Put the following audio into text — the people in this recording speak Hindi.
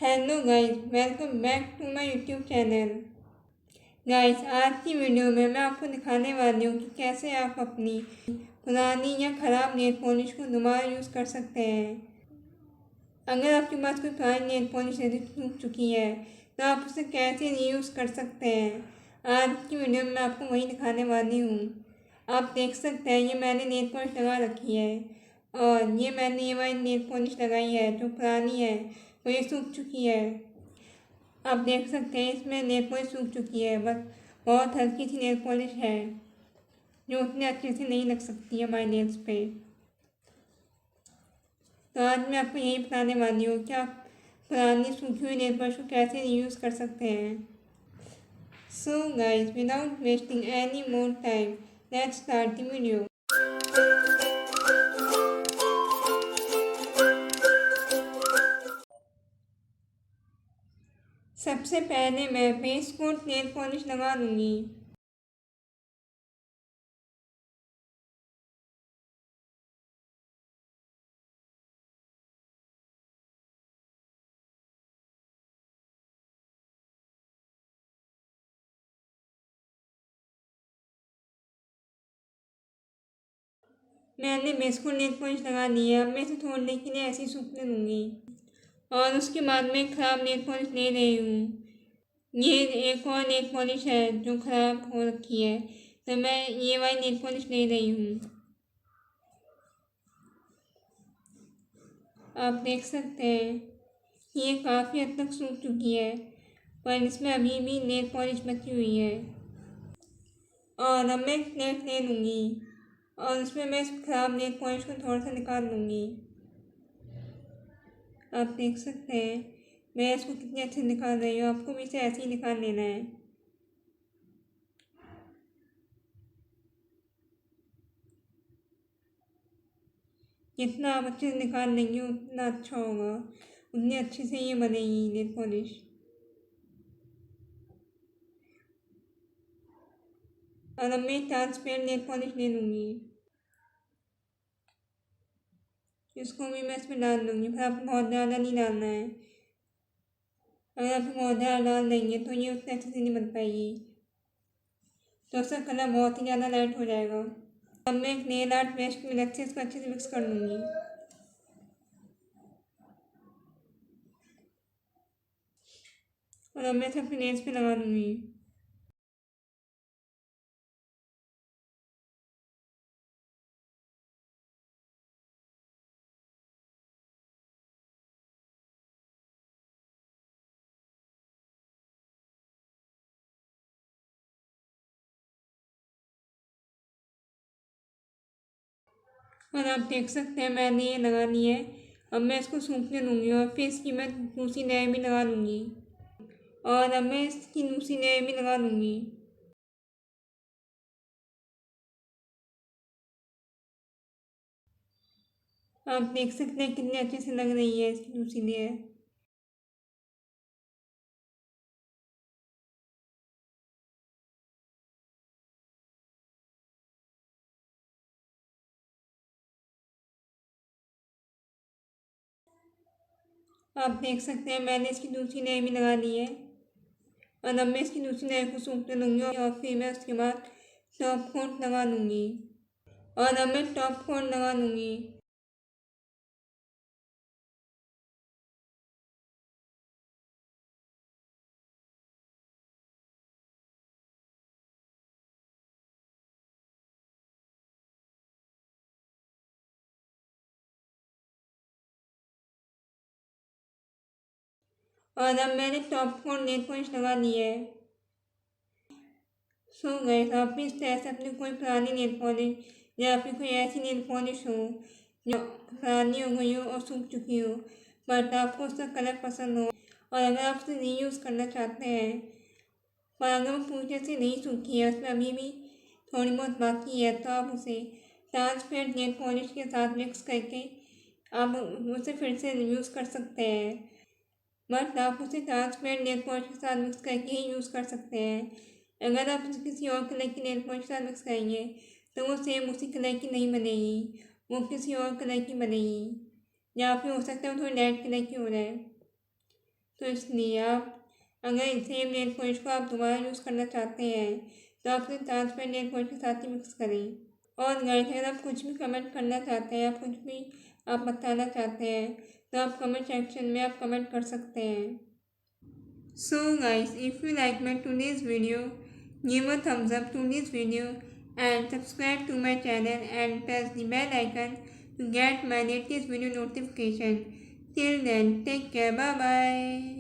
Hello guys, welcome back to my YouTube channel. Guys, आज की वीडियो में मैं आपको दिखाने वाली हूँ कि कैसे आप अपनी पुरानी या ख़राब नेल पॉलिश को दोबारा यूज़ कर सकते हैं। अगर आपके पास कोई पुरानी नेल पॉलिश सूख चुकी है तो आप उसे कैसे रीयूज़ कर सकते हैं। आज की वीडियो में मैं आपको वही दिखाने वाली हूँ। आप देख सकते हैं, ये मैंने नेल पॉलिश लगा रखी है और ये वाली नेल पॉलिश लगाई है जो पुरानी है, वो ये सूख चुकी है। आप देख सकते हैं इसमें नेल पॉलिश सूख चुकी है, बस बहुत हल्की सी नेल पॉलिश है जो उतने अच्छे से नहीं लग सकती है हमारे नेल्स पे। तो आज मैं आपको यही बताने वाली हूँ कि आप पुरानी सूखी हुई नेल पॉलिश को कैसे रीयूज़ कर सकते हैं। So guys, without wasting any more time, let's start the video. सबसे पहले मैं बेस कोट नेल पॉलिश लगा लूँगी। मैंने बेस कोट नेल पॉलिश लगा ली है, अब मैं इसे थोड़ी देर के लिए ऐसे ही सूखने दूँगी और उसके बाद मैं ख़राब नेल पॉलिश ले रही हूँ। ये एक और नेल पॉलिश है जो ख़राब हो रखी है, तो मैं ये वाली नेल पॉलिश ले रही हूँ। आप देख सकते हैं कि ये काफ़ी हद तक सूख चुकी है, पर इसमें अभी भी नेल पॉलिश बची हुई है। और अब मैं प्लेट ले लूँगी और उसमें मैं इस ख़राब नेल पॉलिश को थोड़ा सा निकाल लूँगी। आप देख सकते हैं मैं इसको कितने अच्छे निकाल रही हूँ, आपको भी इसे ऐसे ही निकाल लेना है। जितना आप अच्छे से निकाल लेंगे उतना अच्छा होगा, उतनी अच्छे से ये बनेगी नेल पॉलिश। और अब मैं ट्रांसपेरेंट नेल पॉलिश ले लूँगी, इसको भी मैं इसमें डाल दूँगी, पर आपको बहुत ज़्यादा नहीं डालना है। अगर आप बहुत ज़्यादा डाल देंगे तो ये उतने अच्छे से नहीं बन पाएगी, तो उसका कलर बहुत ही ज़्यादा लाइट हो जाएगा। अब मैं एक नेल आर्ट पेस्ट की मदद से इसको अच्छे से मिक्स कर लूँगी। और अब मैं इसे अपने नेल्स पे लगा लूँगी। और आप देख सकते हैं मैंने ये लगा ली है। अब मैं इसको सूखने दूँगी और फिर इसकी मैं दूसरी लेयर भी लगा लूँगी। और अब मैं इसकी दूसरी लेयर भी लगा लूँगी। आप देख सकते हैं कितने अच्छे से लग रही है इसकी दूसरी लेयर। आप देख सकते हैं मैंने इसकी दूसरी लेयर भी लगा ली है। और अब मैं इसकी दूसरी लेयर को सूखने दूँगी और फिर मैं उसके बाद टॉप कोट लगा लूँगी। और अब मैं टॉप कोट लगा लूँगी। और अब मैंने टॉप कोट नेल पॉलिश लगा ली है। सो गाइस, आप भी इस तरह से अपनी कोई पुरानी नेल पॉलिश या फिर कोई ऐसी नेल पॉलिश हो जो पुरानी हो गई हो और सूख चुकी हो, बट आपको उसका कलर पसंद हो और अगर आप उसे रीयूज़ करना चाहते हैं, पर अगर वो पूरी तरह से नहीं सूखी है, उसमें अभी भी थोड़ी बहुत बाकी है, तो आप उसे ट्रांसपेरेंट नेल पॉलिश के साथ मिक्स करके आप उसे फिर से यूज़ कर सकते हैं। बट आप उसे ट्रांसपेरेंट नेल पॉलिश के साथ मिक्स करके ही यूज़ कर सकते हैं। अगर आप उसे किसी और कलर की नेल पॉलिश के साथ मिक्स करेंगे तो वो सेम उसी कलर की नहीं बनेगी, वो किसी और कलर की बनेगी, या फिर हो सकता है वो थोड़ी लाइट कलर की हो जाए। तो इसलिए आप अगर सेम नेल पॉलिश को आप दोबारा यूज़ करना चाहते हैं तो आप इसे ट्रांसपेरेंट नेल पॉलिश के साथ ही मिक्स करें। और गाइस अगर आप कुछ भी कमेंट करना चाहते हैं या कुछ भी आप बताना चाहते हैं तो आप कमेंट सेक्शन में आप कमेंट कर सकते हैं। So guys, if you like my today's video, give a thumbs up to this video and subscribe to my channel and press the bell icon to get my latest video notification. Till then, take care. Bye bye.